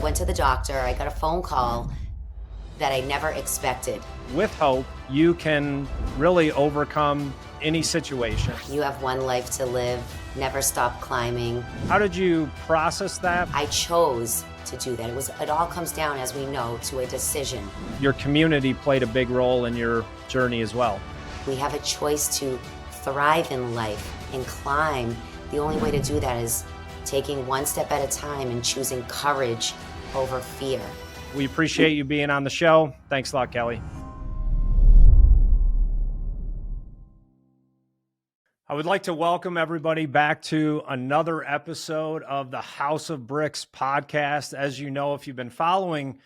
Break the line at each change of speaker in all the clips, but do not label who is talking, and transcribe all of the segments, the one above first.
went to the doctor. I got a phone call that I never expected.
With hope, you can really overcome any situation.
You have one life to live. Never stop climbing.
How did you process that?
I chose to do that. It all comes down, as we know, to a decision.
Your community played a big role in your journey as well.
We have a choice to thrive in life and climb. The only way to do that is taking one step at a time and choosing courage over fear.
We appreciate you being on the show. Thanks a lot, Kelley. I would like to welcome everybody back to another episode of the House of Bricks podcast. As you know, if you've been following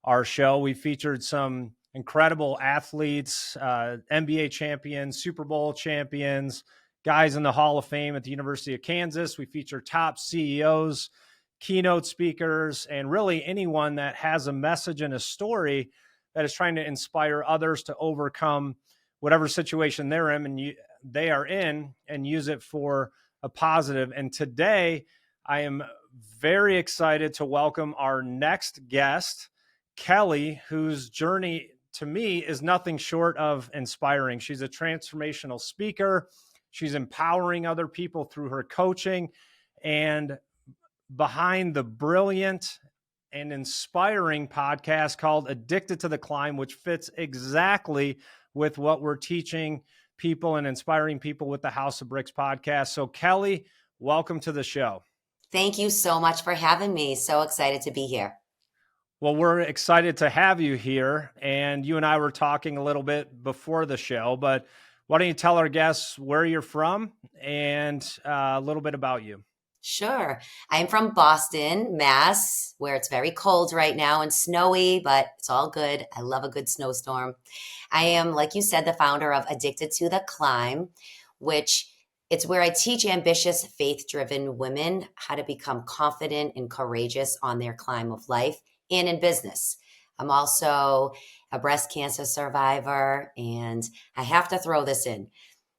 our show, we featured some incredible athletes, NBA champions, Super Bowl champions, guys in the Hall of Fame at the University of Kansas. We feature top CEOs, keynote speakers, and really anyone that has a message and a story that is trying to inspire others to overcome whatever situation they're in and use it for a positive. And today I am very excited to welcome our next guest, Kelley, whose journey to me is nothing short of inspiring. She's a transformational speaker. She's empowering other people through her coaching, and behind the brilliant and inspiring podcast called Addicted to the Climb, which fits exactly with what we're teaching people and inspiring people with the House of Bricks podcast. So Kelley, welcome to the show.
Thank you so much for having me. So excited to be here.
Well, we're excited to have you here. And you and I were talking a little bit before the show, but why don't you tell our guests where you're from and a little bit about you?
Sure. I'm from Boston, Mass, where it's very cold right now and snowy, but it's all good. I love a good snowstorm. I am, like you said, the founder of Addicted to the Climb, which it's where I teach ambitious, faith-driven women how to become confident and courageous on their climb of life and in business. I'm also a breast cancer survivor, and I have to throw this in.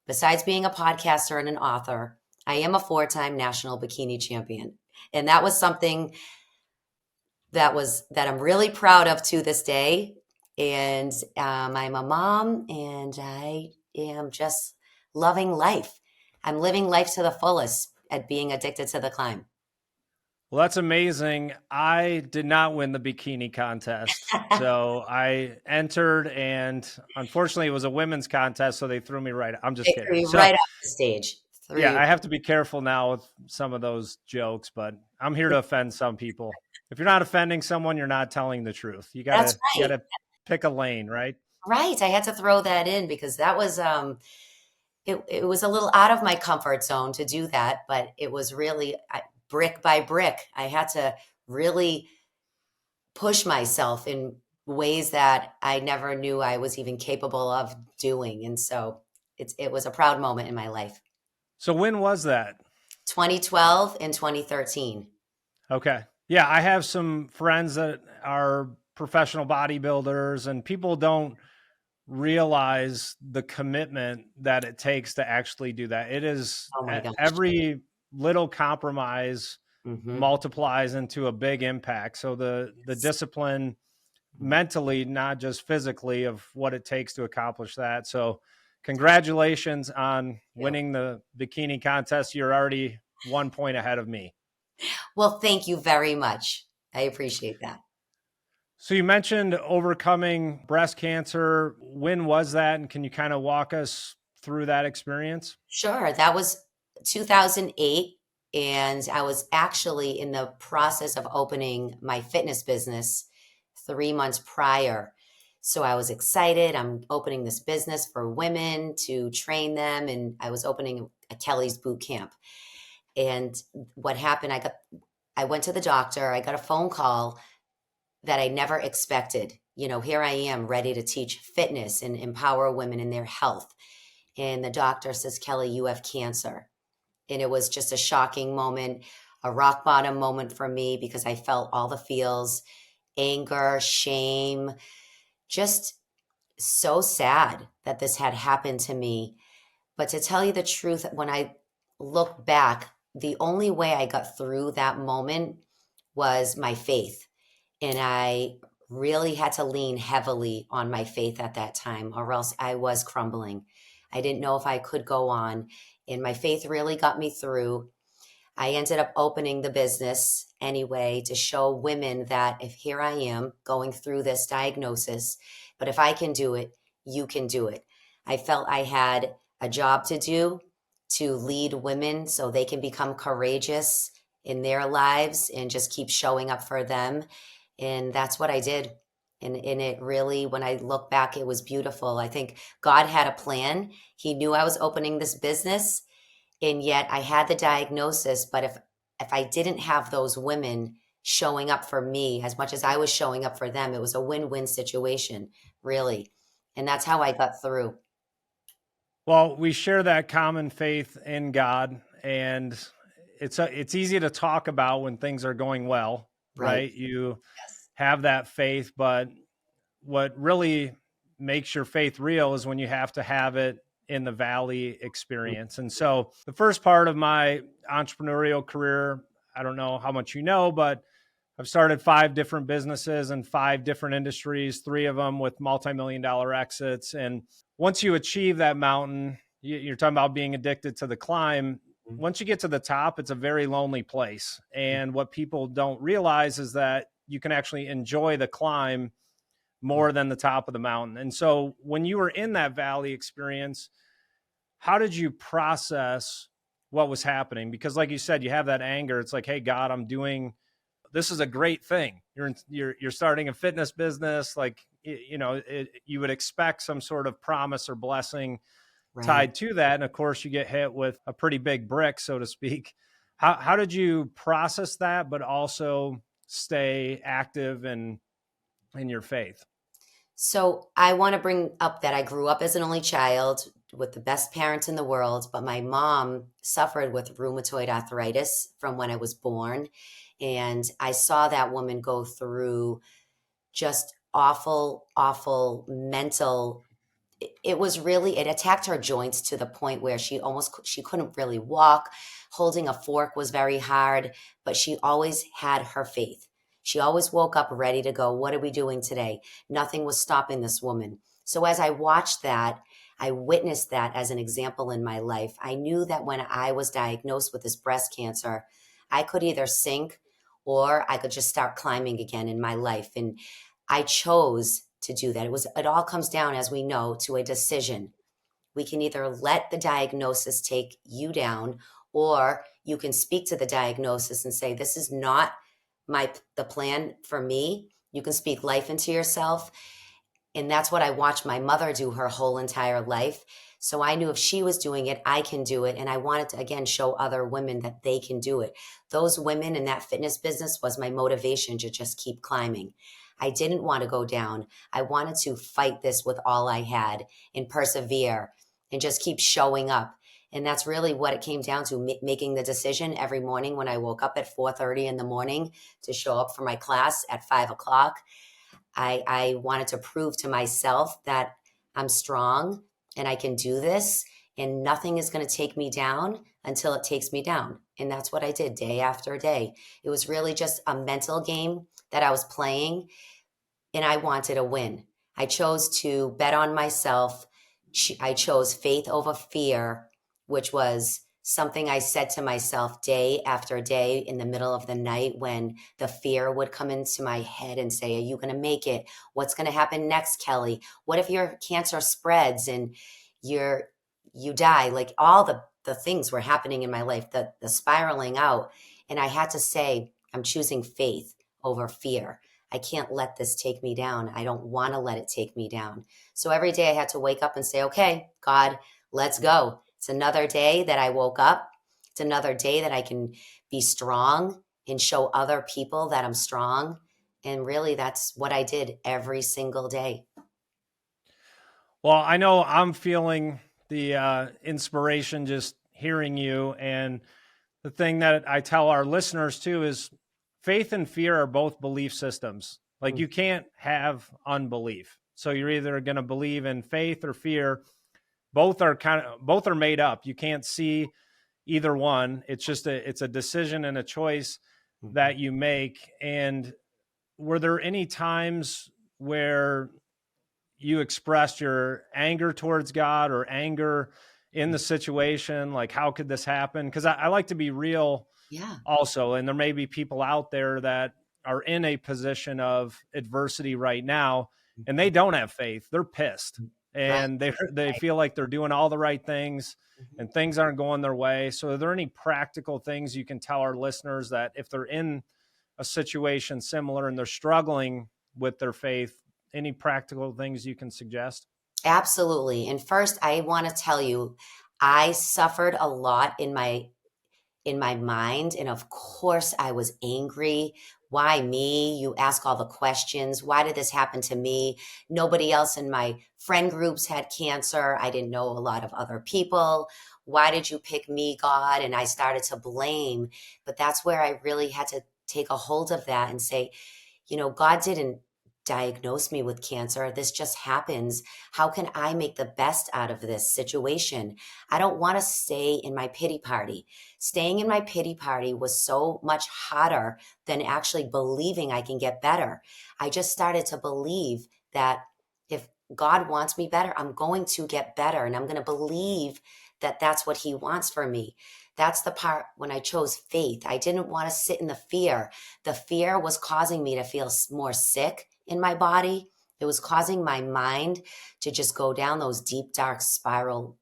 Besides being a podcaster and an author, I am a 4-time national bikini champion. And that was something that I'm really proud of to this day. And I'm a mom, and I am just loving life. I'm living life to the fullest at being addicted to the climb.
Well, that's amazing. I did not win the bikini contest. So I entered, and unfortunately it was a women's contest, so they threw me right. I'm just kidding.
Threw you right off the stage.
Yeah, I have to be careful now with some of those jokes, but I'm here to offend some people. If you're not offending someone, you're not telling the truth. You gotta pick a lane, right?
Right. I had to throw that in because that was it was a little out of my comfort zone to do that, but it was really brick by brick. I had to really push myself in ways that I never knew I was even capable of doing. And so it was a proud moment in my life.
So when was that?
2012 and 2013.
Okay. Yeah, I have some friends that are professional bodybuilders, and people don't realize the commitment that it takes to actually do that. It is every little compromise multiplies into a big impact. So the discipline mentally, not just physically, of what it takes to accomplish that. So congratulations on winning the bikini contest. You're already 1 point ahead of me.
Well, thank you very much. I appreciate that.
So you mentioned overcoming breast cancer. When was that? And can you kind of walk us through that experience?
Sure. That was 2008. And I was actually in the process of opening my fitness business 3 months prior. So I was excited. I'm opening this business for women to train them. And I was opening a Kelley's boot camp. And what happened, I went to the doctor. I got a phone call that I never expected. You know, here I am ready to teach fitness and empower women in their health. And the doctor says, Kelley, you have cancer. And it was just a shocking moment, a rock bottom moment for me, because I felt all the feels, anger, shame, just so sad that this had happened to me. But to tell you the truth, when I look back, the only way I got through that moment was my faith. And I really had to lean heavily on my faith at that time, or else I was crumbling. I didn't know if I could go on. And my faith really got me through. I ended up opening the business anyway to show women that if here I am going through this diagnosis, but if I can do it, you can do it. I felt I had a job to do to lead women so they can become courageous in their lives and just keep showing up for them. And that's what I did. And it really, when I look back, it was beautiful. I think God had a plan. He knew I was opening this business, and yet I had the diagnosis. But if I didn't have those women showing up for me as much as I was showing up for them, it was a win-win situation, really. And that's how I got through.
Well, we share that common faith in God, and it's easy to talk about when things are going well,
Right.
right? You
Yes.
have that faith, but what really makes your faith real is when you have to have it in the valley experience. And so the first part of my entrepreneurial career, I don't know how much you know, but I've started 5 different businesses in 5 different industries, 3 of them with multi-million dollar exits. And once you achieve that mountain, you're talking about being addicted to the climb. Once you get to the top, it's a very lonely place. And what people don't realize is that you can actually enjoy the climb more than the top of the mountain. And so when you were in that valley experience, how did you process what was happening? Because like you said, you have that anger. It's like, hey, God, I'm doing, this is a great thing. You're starting a fitness business. Like, you would expect some sort of promise or blessing
Right.
tied to that. And of course you get hit with a pretty big brick, so to speak. How did you process that, but also stay active in your faith?
So I want to bring up that I grew up as an only child with the best parents in the world, but my mom suffered with rheumatoid arthritis from when I was born. And I saw that woman go through just awful, awful mental. It was really, it attacked her joints to the point where she couldn't really walk. Holding a fork was very hard, but she always had her faith. She always woke up ready to go. What are we doing today? Nothing was stopping this woman. So as I watched that, I witnessed that as an example in my life. I knew that when I was diagnosed with this breast cancer, I could either sink or I could just start climbing again in my life. And I chose to do that. It all comes down, as we know, to a decision. We can either let the diagnosis take you down, or you can speak to the diagnosis and say, this is not the plan for me. You can speak life into yourself. And that's what I watched my mother do her whole entire life. So I knew if she was doing it, I can do it. And I wanted to, again, show other women that they can do it. Those women in that fitness business was my motivation to just keep climbing. I didn't want to go down. I wanted to fight this with all I had and persevere and just keep showing up. And that's really what it came down to, making the decision every morning when I woke up at 4:30 in the morning to show up for my class at 5 o'clock. I wanted to prove to myself that I'm strong and I can do this, and nothing is going to take me down until it takes me down. And that's what I did day after day. It was really just a mental game that I was playing, and I wanted a win. I chose to bet on myself. I chose faith over fear, which was something I said to myself day after day in the middle of the night when the fear would come into my head and say, are you going to make it? What's going to happen next, Kelley? What if your cancer spreads and you're you die? Like all the things were happening in my life, the spiraling out. And I had to say, I'm choosing faith over fear. I can't let this take me down. I don't want to let it take me down. So every day I had to wake up and say, okay, God, let's go. It's another day that I woke up. It's another day that I can be strong and show other people that I'm strong. And really, that's what I did every single day.
Well, I know I'm feeling the inspiration just hearing you. And the thing that I tell our listeners too is faith and fear are both belief systems. Like
Mm.
you can't have unbelief. So you're either going to believe in faith or fear. Both are made up. You can't see either one. It's just it's a decision and a choice
Mhm.
that you make. And were there any times where you expressed your anger towards God or anger in the situation? Like, how could this happen? Because I like to be real
Yeah.
also. And there may be people out there that are in a position of adversity right now and they
Mhm.
don't have faith. They're pissed
Right.
and they
Right.
feel like they're doing all the right things
Mhm.
and things aren't going their way. So are there any practical things you can tell our listeners that if they're in a situation similar and they're struggling with their faith, any practical things you can suggest?
Absolutely. And first, I want to tell you, I suffered a lot in my mind, and of course I was angry. Why me? You ask all the questions. Why did this happen to me? Nobody else in my friend groups had cancer. I didn't know a lot of other people. Why did you pick me, God? And I started to blame. But that's where I really had to take a hold of that and say, God didn't diagnose me with cancer. This just happens. How can I make the best out of this situation? I don't want to stay in my pity party. Staying in my pity party was so much harder than actually believing I can get better. I just started to believe that if God wants me better, I'm going to get better, and I'm going to believe that that's what he wants for me. That's the part when I chose faith. I didn't want to sit in the fear. The fear was causing me to feel more sick in my body. It was causing my mind to just go down those deep, dark spiral,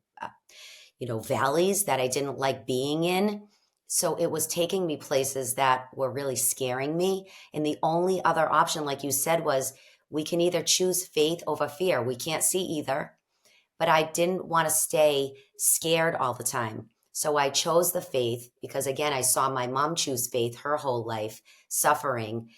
valleys that I didn't like being in. So it was taking me places that were really scaring me. And the only other option, like you said, was we can either choose faith over fear. We can't see either, but I didn't want to stay scared all the time. So I chose the faith because, again, I saw my mom choose faith her whole life, suffering,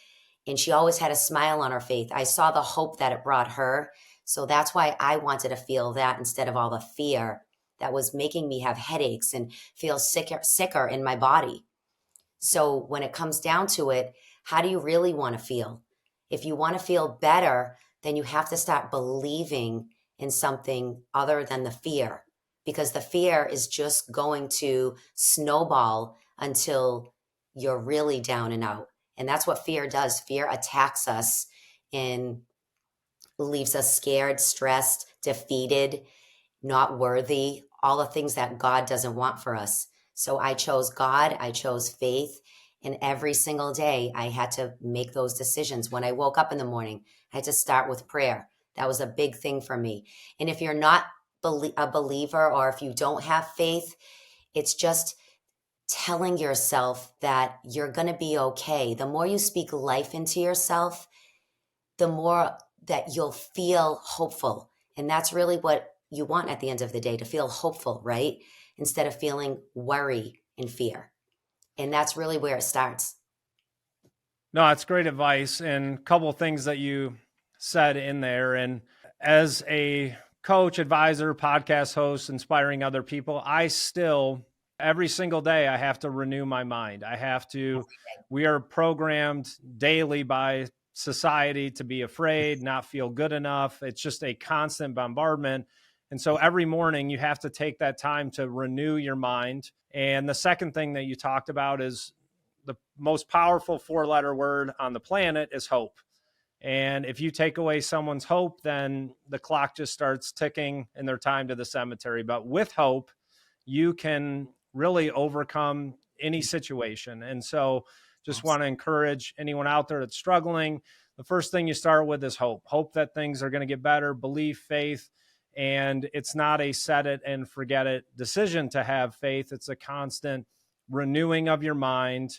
and she always had a smile on her face. I saw the hope that it brought her. So that's why I wanted to feel that instead of all the fear that was making me have headaches and feel sicker in my body. So when it comes down to it, how do you really want to feel? If you want to feel better, then you have to start believing in something other than the fear, because the fear is just going to snowball until you're really down and out. And that's what fear does. Fear attacks us and leaves us scared, stressed, defeated, not worthy, all the things that God doesn't want for us. So I chose God, I chose faith, and every single day I had to make those decisions. When I woke up in the morning, I had to start with prayer. That was a big thing for me. And if you're not a believer, or if you don't have faith, it's just telling yourself that you're going to be okay. The more you speak life into yourself, the more that you'll feel hopeful. And that's really what you want at the end of the day, to feel hopeful, right? Instead of feeling worry and fear. And that's really where it starts.
No, that's great advice. And a couple of things that you said in there. And as a coach, advisor, podcast host, inspiring other people, I still, every single day, I have to renew my mind. We are programmed daily by society to be afraid, not feel good enough. It's just a constant bombardment. And so every morning you have to take that time to renew your mind. And the second thing that you talked about is the most powerful four-letter word on the planet is hope. And if you take away someone's hope, then the clock just starts ticking and their time to the cemetery. But with hope, you can really overcome any situation. And so just want to encourage anyone out there that's struggling. The first thing you start with is hope that things are going to get better, belief, faith. And it's not a set it and forget it decision to have faith. It's a constant renewing of your mind.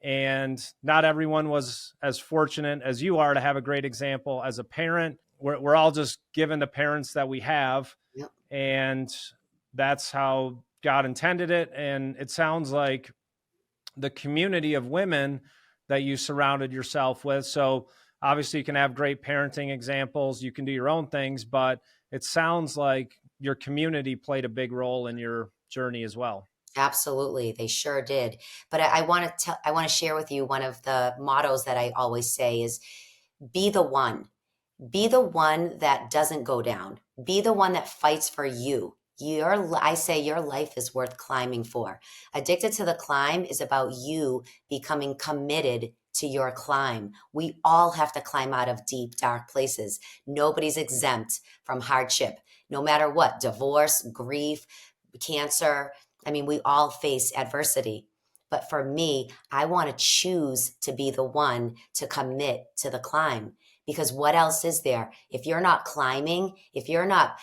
And not everyone was as fortunate as you are to have a great example as a parent. We're all just given the parents that we have,
Yep.
and that's how God intended it. And it sounds like the community of women that you surrounded yourself with. So obviously you can have great parenting examples, you can do your own things, but it sounds like your community played a big role in your journey as well.
Absolutely, they sure did. But I want to share with you one of the mottos that I always say is be the one. Be the one that doesn't go down. Be the one that fights for you. I say your life is worth climbing for. Addicted to the Climb is about you becoming committed to your climb. We all have to climb out of deep, dark places. Nobody's exempt from hardship, no matter what, divorce, grief, cancer. I mean, we all face adversity. But for me, I want to choose to be the one to commit to the climb, because what else is there? If you're not climbing, if you're not,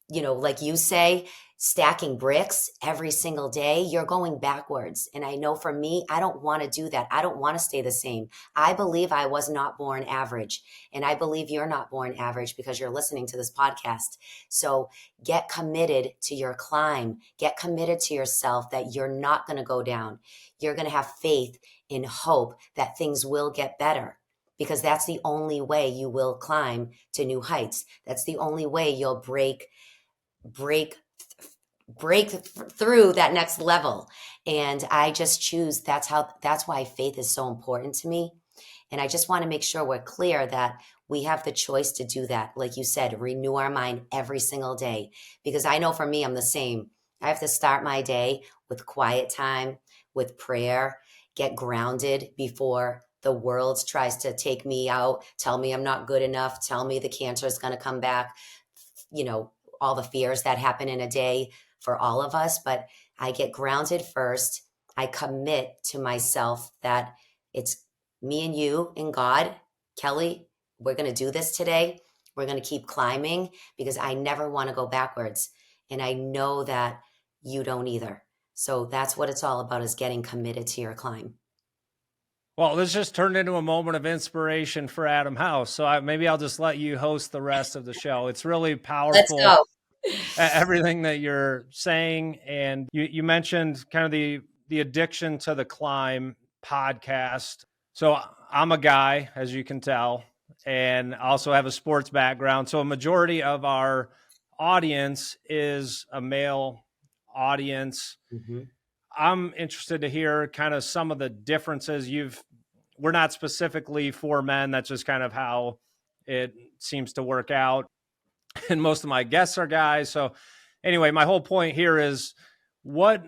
like you say, stacking bricks every single day, you're going backwards. And I know for me, I don't want to do that. I don't want to stay the same. I believe I was not born average. And I believe you're not born average because you're listening to this podcast. So get committed to your climb. Get committed to yourself that you're not going to go down. You're going to have faith and hope that things will get better, because that's the only way you will climb to new heights. That's the only way you'll break through that next level. And I just choose, that's why faith is so important to me. And I just want to make sure we're clear that we have the choice to do that. Like you said, renew our mind every single day, because I know for me, I'm the same. I have to start my day with quiet time, with prayer, get grounded before the world tries to take me out, tell me I'm not good enough, tell me the cancer is going to come back, all the fears that happen in a day for all of us. But I get grounded first. I commit to myself that it's me and you and God. Kelley, we're going to do this today. We're going to keep climbing, because I never want to go backwards. And I know that you don't either. So that's what it's all about, is getting committed to your climb.
Well, this just turned into a moment of inspiration for Adam House. So maybe I'll just let you host the rest of the show. It's really
Let's
powerful,
go.
everything that you're saying. And you mentioned kind of the Addiction to the Climb podcast. So I'm a guy, as you can tell, and also have a sports background. So a majority of our audience is a male audience.
Mm-hmm.
I'm interested to hear kind of some of the differences. We're not specifically for men. That's just kind of how it seems to work out. And most of my guests are guys. So anyway, my whole point here is what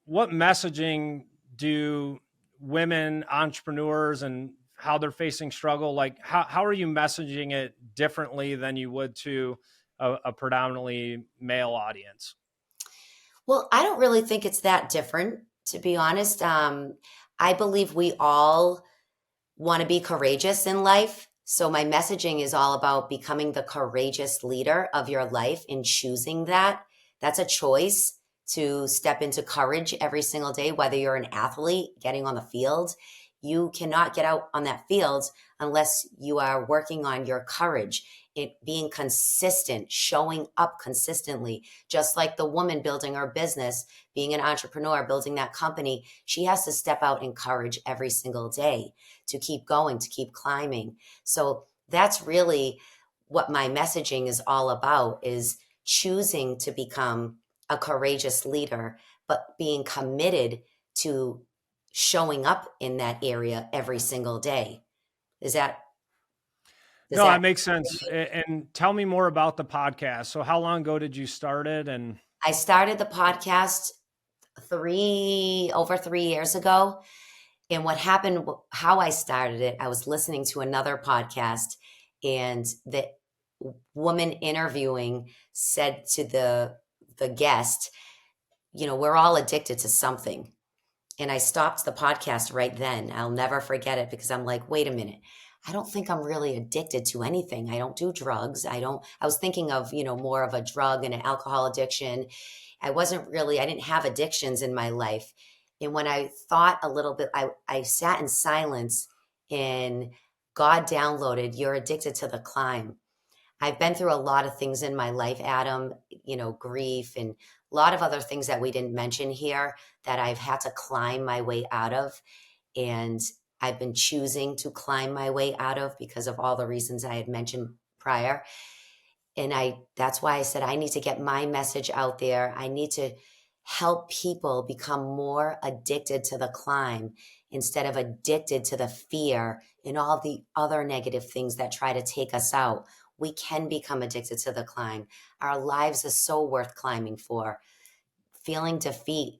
messaging do women entrepreneurs and how they're facing struggle, like how are you messaging it differently than you would to a predominantly male audience?
Well, I don't really think it's that different, to be honest. I believe we all want to be courageous in life. So my messaging is all about becoming the courageous leader of your life and choosing that. That's a choice, to step into courage every single day, whether you're an athlete getting on the field. You cannot get out on that field unless you are working on your courage, it being consistent, showing up consistently, just like the woman building her business, being an entrepreneur, building that company. She has to step out in courage every single day to keep going, to keep climbing. So that's really what my messaging is all about, is choosing to become a courageous leader, but being committed to showing up in that area every single day. Is that, does
No, that
that,
makes sense. And tell me more about the podcast. So how long ago did you start it? And
I started the podcast over 3 years ago. And what happened, how I started it, I was listening to another podcast, and the woman interviewing said to the guest, we're all addicted to something. And I stopped the podcast right then. I'll never forget it, because I'm like, wait a minute. I don't think I'm really addicted to anything. I don't do drugs. I was thinking of, more of a drug and an alcohol addiction. I didn't have addictions in my life. And when I thought a little bit, I sat in silence, and God downloaded, you're addicted to the climb. I've been through a lot of things in my life, Adam, grief and a lot of other things that we didn't mention here that I've had to climb my way out of. And I've been choosing to climb my way out of because of all the reasons I had mentioned prior. And that's why I said, I need to get my message out there. I need to help people become more addicted to the climb instead of addicted to the fear and all the other negative things that try to take us out. We can become addicted to the climb. Our lives are so worth climbing for. Feeling defeat.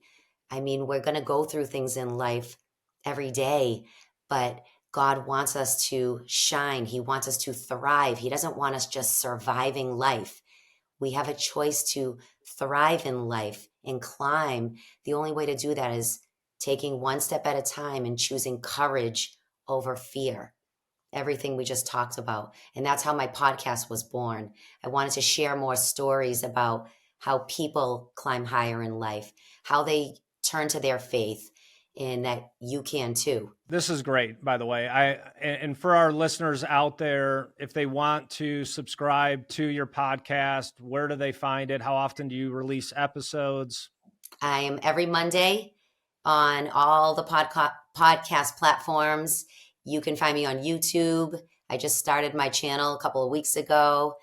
I mean, we're going to go through things in life every day, but God wants us to shine. He wants us to thrive. He doesn't want us just surviving life. We have a choice to thrive in life and climb. The only way to do that is taking one step at a time and choosing courage over fear. Everything we just talked about. And that's how my podcast was born. I wanted to share more stories about how people climb higher in life, how they turn to their faith, and that you can too.
This is great, by the way. And for our listeners out there, if they want to subscribe to your podcast, where do they find it? How often do you release episodes?
I am every Monday on all the podcast platforms. You can find me on YouTube. I just started my channel a couple of weeks ago,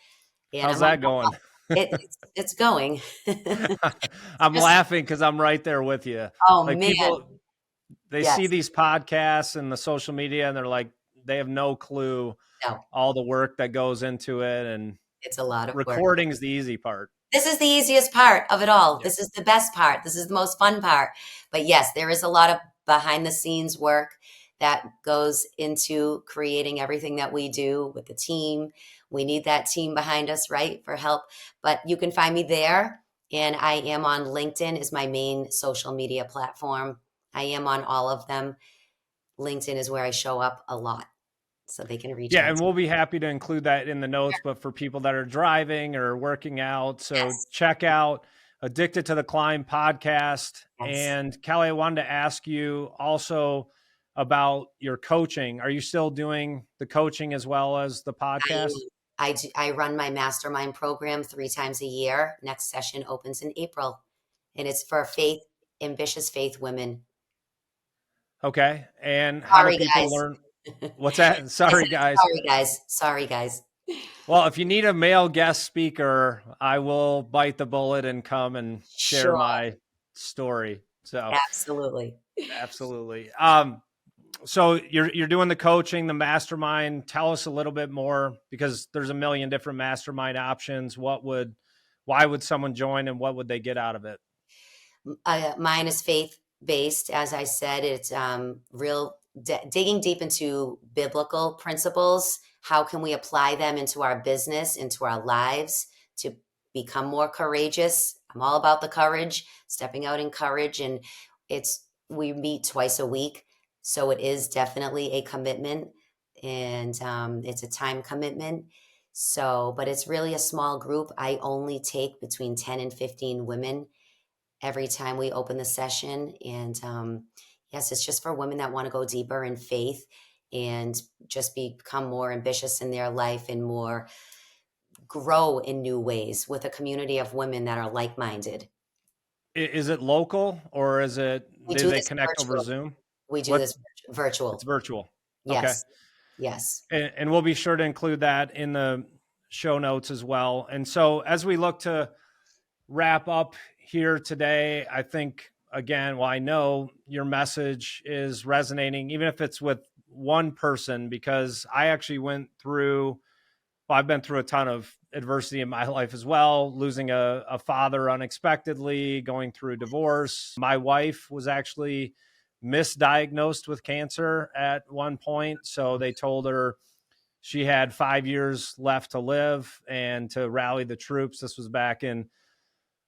and
How's
I'm on
that going?
it's going.
I'm
Just,
laughing because I'm right there with you.
oh
Like
man,
people, they see
yes.
these podcasts and the social media and they're like, they have no clue
No,
all the work that goes into it. And
it's a lot of work.
recording's the easy part.
This is the easiest part of it all.
Yeah.
This is the best part. This is the most fun part. But yes, there is a lot of behind the scenes work that goes into creating everything that we do with the team. We need that team behind us, right, for help. But you can find me there. And I am on LinkedIn is my main social media platform. I am on all of them. LinkedIn is where I show up a lot. So they can reach
Yeah,
out
and
to
we'll
me.
be happy to include that in the notes, but for people that are driving or working out, so
Yes.
check out Addicted to the Climb podcast.
Yes.
And Kelley, I wanted to ask you also about your coaching. Are you still doing the coaching as well as the
I am.
podcast?
I run my mastermind program 3 times a year. Next session opens in April, and it's for faith, ambitious faith women.
Okay. And how do
Sorry,
people
guys.
learn? What's that?
I
Sorry,
said
guys.
sorry, guys. Sorry, guys.
Well, if you need a male guest speaker, I will bite the bullet and come and share
Sure,
my story. So,
absolutely.
absolutely. So you're doing the coaching, the mastermind. Tell us a little bit more because there's a million different mastermind options. Why would someone join, and what would they get out of it?
Mine is faith based. As I said, it's real digging deep into biblical principles. How can we apply them into our business, into our lives to become more courageous? I'm all about the courage, stepping out in courage. And we meet twice a week. So it is definitely a commitment and it's a time commitment. So, but it's really a small group. I only take between 10 and 15 women every time we open the session. And yes, it's just for women that want to go deeper in faith and just become more ambitious in their life and more grow in new ways with a community of women that are like minded.
Is it local or is it,
We
do
do
they
this
connect over
virtual.
Zoom?
We do
What?
this
It's
virtual.
virtual. Okay.
Yes. Yes.
And we'll be sure to include that in the show notes as well. And so as we look to wrap up here today, I think, again, well, I know your message is resonating, even if it's with one person, because I actually I've been through a ton of adversity in my life as well, losing a father unexpectedly, going through divorce. My wife was actually misdiagnosed with cancer at one point. So they told her she had 5 years left to live and to rally the troops. This was back in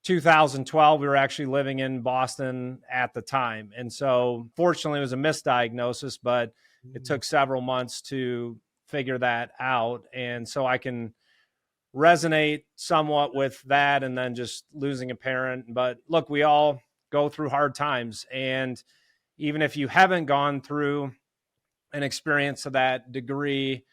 2012. We were actually living in Boston at the time. And so fortunately, it was a misdiagnosis, but it took several months to figure that out. And so I can resonate somewhat with that and then just losing a parent. But look, we all go through hard times. And even if you haven't gone through an experience to that degree,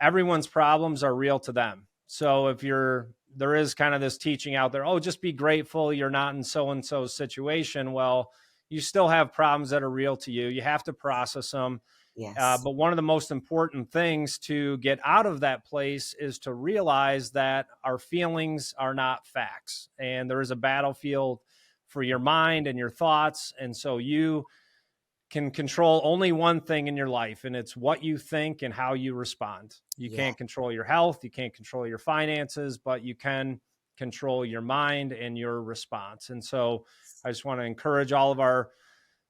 everyone's problems are real to them. So if there is kind of this teaching out there, oh, just be grateful you're not in so and so situation. Well, you still have problems that are real to you. You have to process them.
Yes.
But one of the most important things to get out of that place is to realize that our feelings are not facts, and there is a battlefield for your mind and your thoughts. And so you can control only one thing in your life, and it's what you think and how you respond. You
Yeah.
can't control your health, you can't control your finances, but you can control your mind and your response. And so I just want to encourage all of our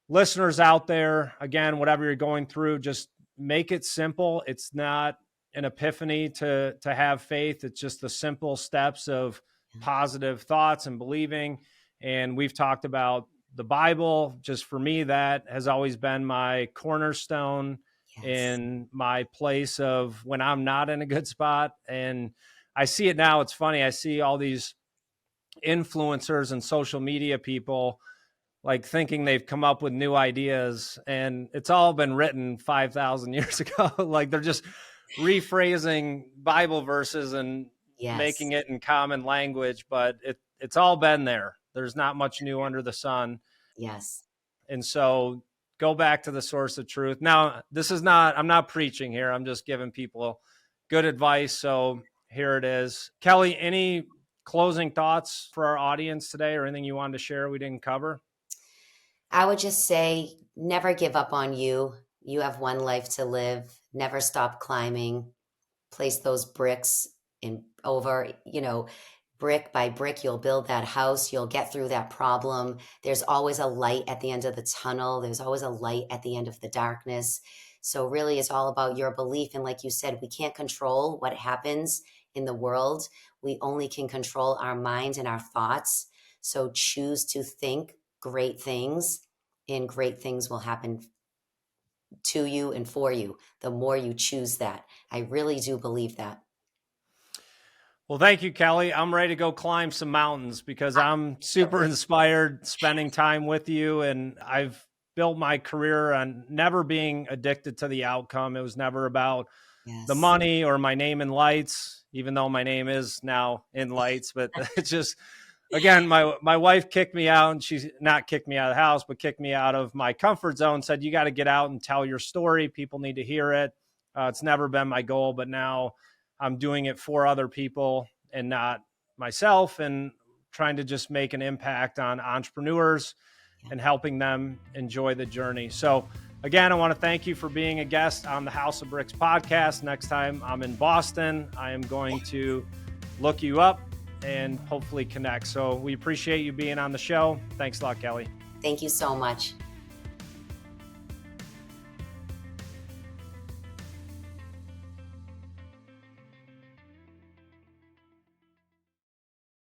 listeners out there, again, whatever you're going through, just make it simple. It's not an epiphany to have faith. It's just the simple steps of positive thoughts and believing. And we've talked about the Bible. Just for me, that has always been my cornerstone
Yes.
in my place of when I'm not in a good spot. And I see it now. It's funny. I see all these influencers and social media people like thinking they've come up with new ideas, and it's all been written 5,000 years ago. Like they're just rephrasing Bible verses and
Yes.
making it in common language, but it's all been there. There's not much new under the sun.
Yes.
And so go back to the source of truth. Now, I'm not preaching here. I'm just giving people good advice. So here it is. Kelley, any closing thoughts for our audience today or anything you wanted to share we didn't cover?
I would just say never give up on you. You have one life to live. Never stop climbing. Place those bricks in over, brick by brick, you'll build that house. You'll get through that problem. There's always a light at the end of the tunnel. There's always a light at the end of the darkness. So really it's all about your belief. And like you said, we can't control what happens in the world. We only can control our minds and our thoughts. So choose to think great things, and great things will happen to you and for you the more you choose that. I really do believe that.
Well, thank you, Kelley. I'm ready to go climb some mountains because I'm super inspired spending time with you. And I've built my career on never being addicted to the outcome. It was never about the
Yes.
money or my name in lights, even though my name is now in lights. But it's just, again, my wife kicked me out, and she's not kicked me out of the house, but kicked me out of my comfort zone, said, you got to get out and tell your story. People need to hear it. It's never been my goal, but now I'm doing it for other people and not myself, and trying to just make an impact on entrepreneurs and helping them enjoy the journey. So again, I want to thank you for being a guest on the House of Bricks podcast. Next time I'm in Boston, I am going to look you up and hopefully connect. So we appreciate you being on the show. Thanks a lot, Kelley.
Thank you so much.